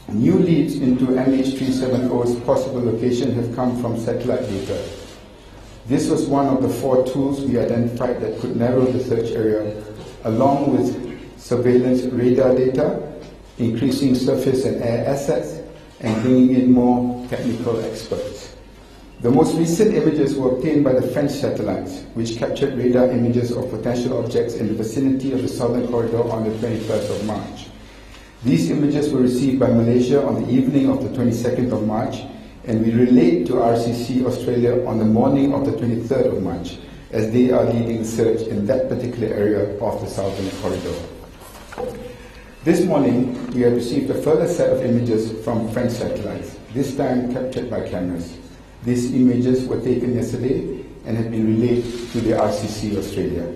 New leads into MH370's possible location have come from satellite data. This was one of the 4 tools we identified that could narrow the search area, along with surveillance radar data, increasing surface and air assets, and bringing in more technical experts. The most recent images were obtained by the French satellites, which captured radar images of potential objects in the vicinity of the Southern Corridor on the 21st of March. These images were received by Malaysia on the evening of the 22nd of March, and we relate to RCC Australia on the morning of the 23rd of March, as they are leading the search in that particular area of the Southern Corridor. This morning, we have received a further set of images from French satellites, this time captured by cameras. These images were taken yesterday and have been relayed to the RCC Australia.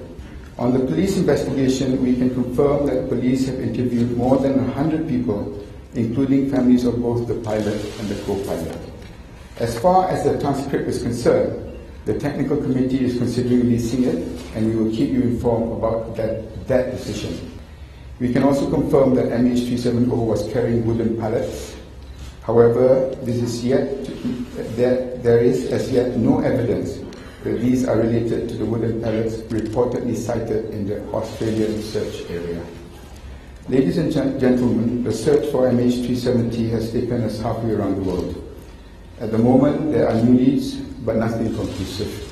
On the police investigation, we can confirm that police have interviewed more than 100 people, including families of both the pilot and the co-pilot. As far as the transcript is concerned, the technical committee is considering releasing it, and we will keep you informed about that decision. We can also confirm that MH370 was carrying wooden pallets. However, there is as yet no evidence that these are related to the wooden pallets reportedly sighted in the Australian search area. Ladies and gentlemen, the search for MH370 has taken us halfway around the world. At the moment, there are new leads, but nothing conclusive.